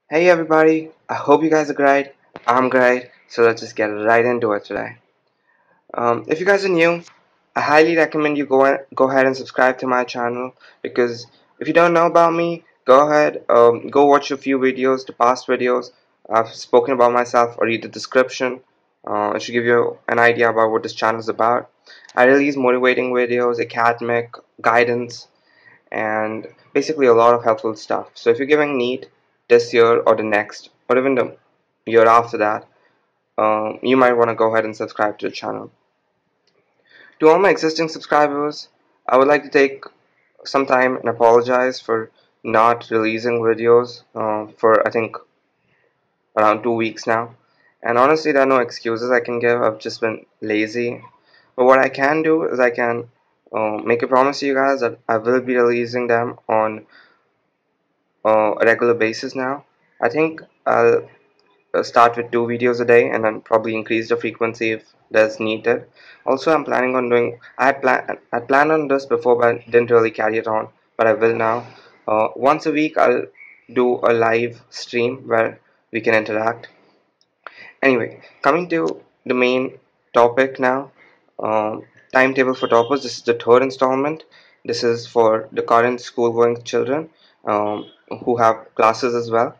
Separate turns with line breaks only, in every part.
Hey everybody, I hope you guys are great. I'm great, so let's just get right into it today. If you guys are new, I highly recommend you go ahead and subscribe to my channel because if you don't know about me, go ahead, go watch a few videos, the past videos I've spoken about myself, or read the description. It should give you an idea about what this channel is about. I release motivating videos, academic guidance, and basically a lot of helpful stuff. So if you're giving Neet this year or the next, or even the year after that, you might want to go ahead and subscribe to the channel. To all my existing subscribers, I would like to take some time and apologize for not releasing videos for I think around 2 weeks now. And honestly, there are no excuses I can give. I've just been lazy. But what I can do is I can make a promise to you guys that I will be releasing them on a regular basis now. I think I'll start with 2 videos a day and then probably increase the frequency if there's needed. Also, I'm planning on doing. I planned on this before, but didn't really carry it on. But I will now. Once a week, I'll do a live stream where we can interact. Anyway, coming to the main topic now. Timetable for toppers. This is the third installment. This is for the current school-going children who have classes as well.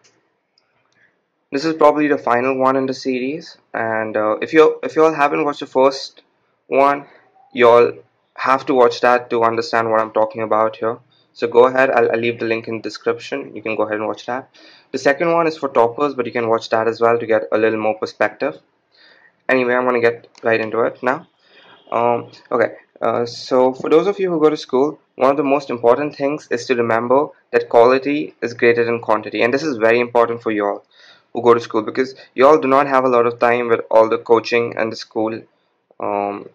This is probably the final one in the series, and if you all haven't watched the first one, you all have to watch that to understand what I'm talking about here. So go ahead, I'll leave the link in the description. You can go ahead and watch that. The second one is for toppers, but you can watch that as well to get a little more perspective. Anyway, I'm gonna get right into it now. Okay, so for those of you who go to school, one of the most important things is to remember that quality is greater than quantity, and this is very important for you all who go to school because you all do not have a lot of time with all the coaching and the school. Um,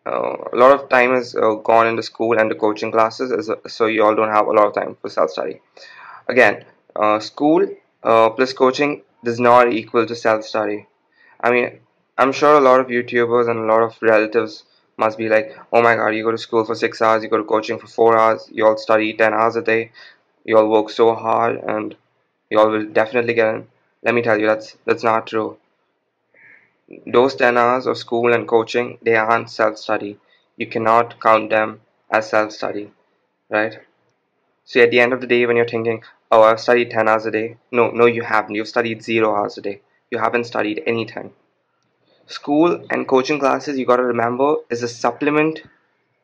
a lot of time is gone in the school and the coaching classes, so you all don't have a lot of time for self-study. Again, school plus coaching does not equal to self-study. I mean, I'm sure a lot of YouTubers and a lot of relatives must be like, oh my god, you go to school for 6 hours, you go to coaching for 4 hours, you all study 10 hours a day, you all work so hard, and you all will definitely get in. Let me tell you, that's not true. Those 10 hours of school and coaching, they aren't self-study. You cannot count them as self-study, right? So at the end of the day, when you're thinking, oh, I've studied 10 hours a day, no, you haven't. You've studied 0 hours a day. You haven't studied anything. School and coaching classes, you got to remember, is a supplement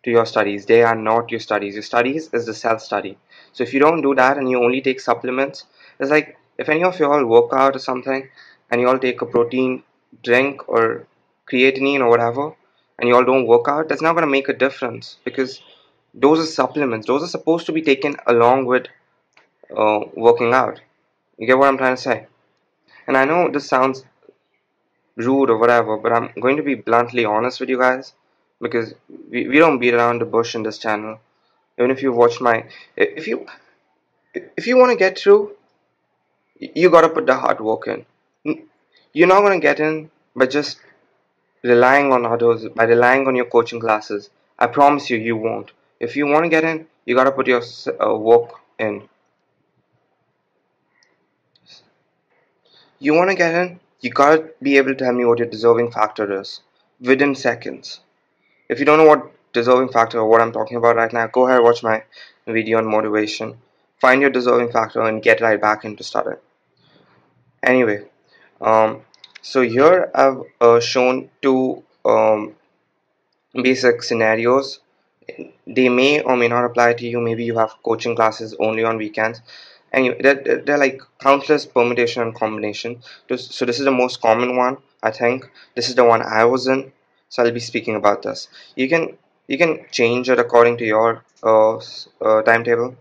to your studies. They are not your studies. Your studies is the self-study. So if you don't do that and you only take supplements, it's like if any of you all work out or something and you all take a protein drink or creatinine or whatever and you all don't work out, that's not going to make a difference because those are supplements. Those are supposed to be taken along with working out. You get what I'm trying to say? And I know this sounds rude or whatever, but I'm going to be bluntly honest with you guys because we don't beat around the bush in this channel. Even if you watch my, if you want to get through, you gotta put the hard work in. You're not gonna get in by just relying on others, by relying on your coaching classes. I promise you, you won't. If you want to get in, you gotta put your work in. You want to get in, you gotta be able to tell me what your deserving factor is within seconds. If you don't know what deserving factor or what I'm talking about right now, go ahead and watch my video on motivation. Find your deserving factor and get right back into studying. Anyway, um, so here I've shown two basic scenarios. They may or may not apply to you. Maybe you have coaching classes only on weekends. Anyway, they're like countless permutation and combination. So this is the most common one, I think. This is the one I was in. So I'll be speaking about this. You can change it according to your timetable.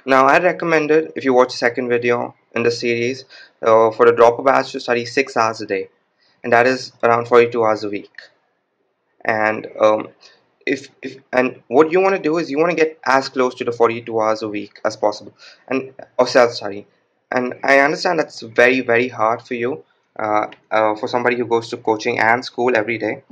Now, I recommended if you watch the second video in the series for the dropper batch to study 6 hours a day, and that is around 42 hours a week. And if and what you want to do is you want to get as close to the 42 hours a week as possible, and of self study. And I understand that's very hard for you, for somebody who goes to coaching and school every day.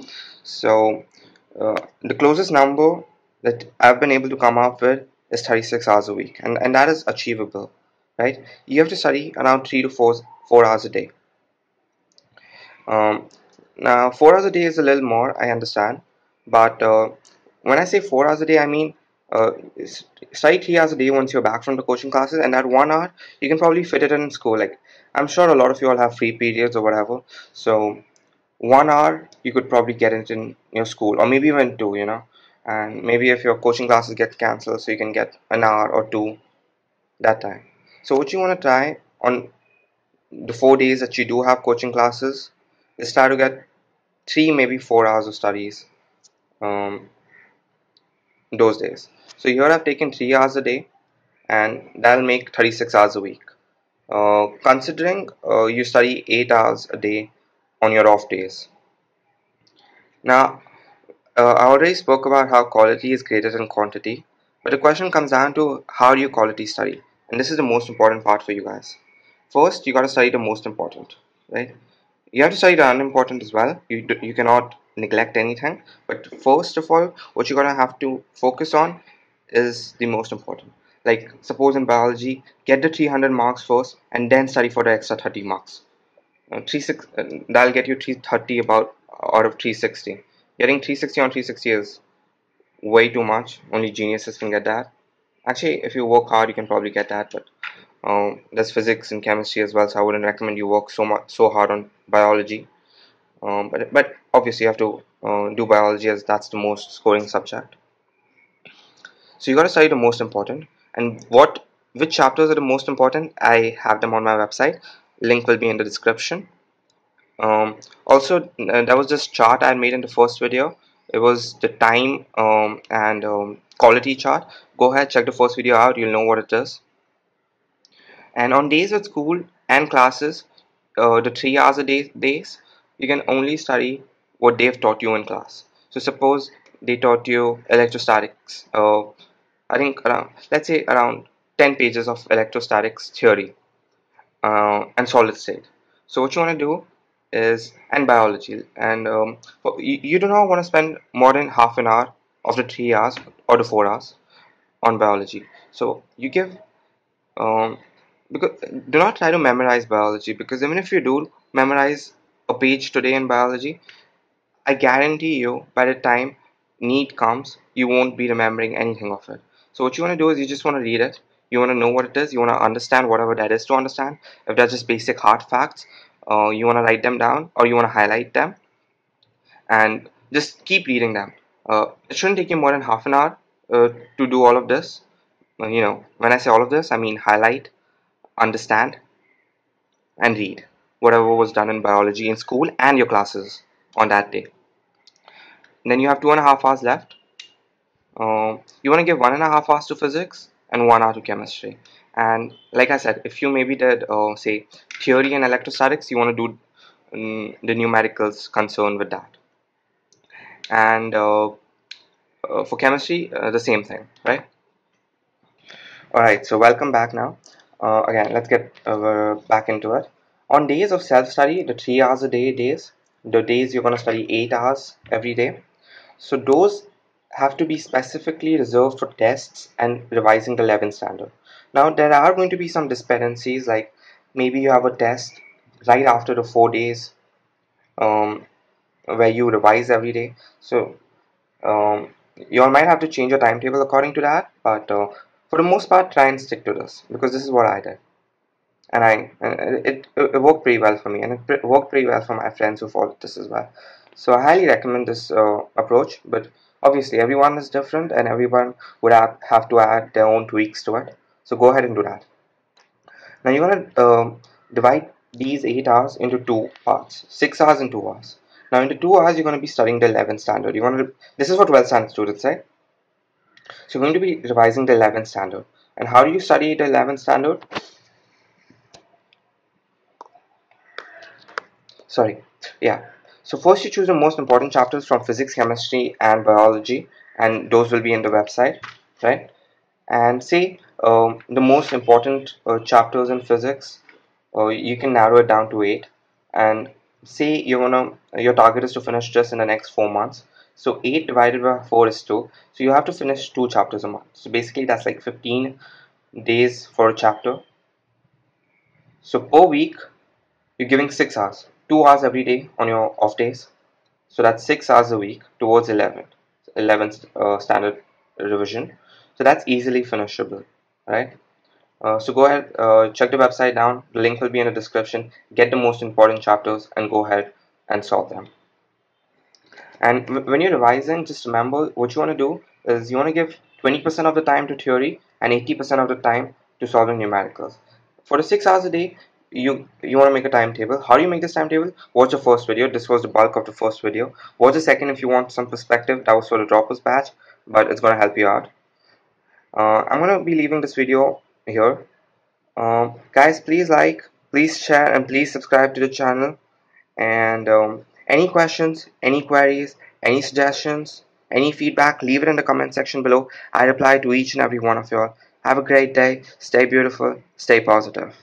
So the closest number that I've been able to come up with is 36 hours a week, and that is achievable. right? You have to study around 3 to 4 hours a day. Um, Now, 4 hours a day is a little more, I understand, but when I say 4 hours a day, I mean uh, study 3 hours a day once you're back from the coaching classes, and that 1 hour you can probably fit it in school. Like, I'm sure a lot of you all have free periods or whatever, so 1 hour you could probably get it in your school, or maybe even two, and maybe if your coaching classes get cancelled, so you can get an hour or two that time. So, what you want to try on the 4 days that you do have coaching classes is try to get 3 maybe 4 hours of studies um, those days. So here I've taken 3 hours a day, and that'll make 36 hours a week. Considering you study 8 hours a day on your off days. Now, I already spoke about how quality is greater than quantity, but the question comes down to how do you quality study, and this is the most important part for you guys. First, you got to study the most important, right? You have to study the unimportant as well. You cannot neglect anything, but first of all, what you're gonna have to focus on is the most important. Like, suppose in biology, get the 300 marks first and then study for the extra 30 marks. that'll get you 330 about out of 360. Getting 360 on 360 is way too much. Only geniuses can get that. Actually, if you work hard, you can probably get that, but there's physics and chemistry as well, so I wouldn't recommend you work so hard on biology. But obviously you have to do biology, as that's the most scoring subject. So you got to study the most important, and which chapters are the most important. I have them on my website. Link will be in the description. Also, there was this chart I made in the first video. It was the time and quality chart. Go ahead, check the first video out. You'll know what it is. And on days at school and classes, the 3 hours a day days, you can only study what they've taught you in class. So suppose they taught you electrostatics. I think around, let's say around 10 pages of electrostatics theory and solid state. So what you want to do is, and biology, and you do not want to spend more than half an hour of the 3 hours or the 4 hours on biology. So you give um, because do not try to memorize biology, because even if you do memorize a page today in biology, I guarantee you by the time Neet comes, you won't be remembering anything of it. So what you want to do is you just want to read it. You want to know what it is. You want to understand whatever that is to understand. If that's just basic hard facts, you want to write them down or you want to highlight them and just keep reading them. It shouldn't take you more than half an hour to do all of this. When I say all of this, I mean highlight, understand, and read whatever was done in biology in school and your classes on that day. And then you have 2.5 hours left. You want to give 1.5 hours to physics and 1 hour to chemistry. And like I said, if you maybe did say theory and electrostatics, you want to do the numericals concerned with that. And for chemistry, the same thing, right? Alright, so welcome back now. Again, let's get back into it. On days of self-study, the 3 hours a day days, the days you're going to study 8 hours every day. So those have to be specifically reserved for tests and revising the 11th standard. Now, there are going to be some discrepancies, like maybe you have a test right after the 4 days um, where you revise every day. So you all might have to change your timetable according to that, but for the most part, try and stick to this, because this is what I did, and it worked pretty well for me, and it worked pretty well for my friends who followed this as well. So I highly recommend this approach, but obviously everyone is different and everyone would have to add their own tweaks to it. So go ahead and do that. Now you're gonna divide these 8 hours into two parts, 6 hours and 2 hours. Now in the 2 hours you're gonna be studying the 11th standard. This is what 12th standard students say. So you're going to be revising the 11th standard. And how do you study the 11th standard? Sorry. Yeah. So first you choose the most important chapters from physics, chemistry, and biology, and those will be in the website, right? And say the most important chapters in physics, you can narrow it down to 8. And say your target is to finish this in the next 4 months. So 8 divided by 4 is 2. So you have to finish 2 chapters a month. So basically that's like 15 days for a chapter. So per week, you're giving 6 hours, 2 hours every day on your off days. So that's 6 hours a week towards 11th standard revision. So that's easily finishable, right? So go ahead, check the website down. The link will be in the description. Get the most important chapters and go ahead and solve them. And when you're revising, just remember what you want to do is you want to give 20% of the time to theory and 80% of the time to solving numericals. For the 6 hours a day, you want to make a timetable. How do you make this timetable? Watch the first video. This was the bulk of the first video. Watch the second if you want some perspective. That was for the droppers batch, but it's going to help you out. I'm going to be leaving this video here. Guys, please like, please share, and please subscribe to the channel. And any questions, any queries, any suggestions, any feedback, leave it in the comment section below. I reply to each and every one of you all. Have a great day. Stay beautiful. Stay positive.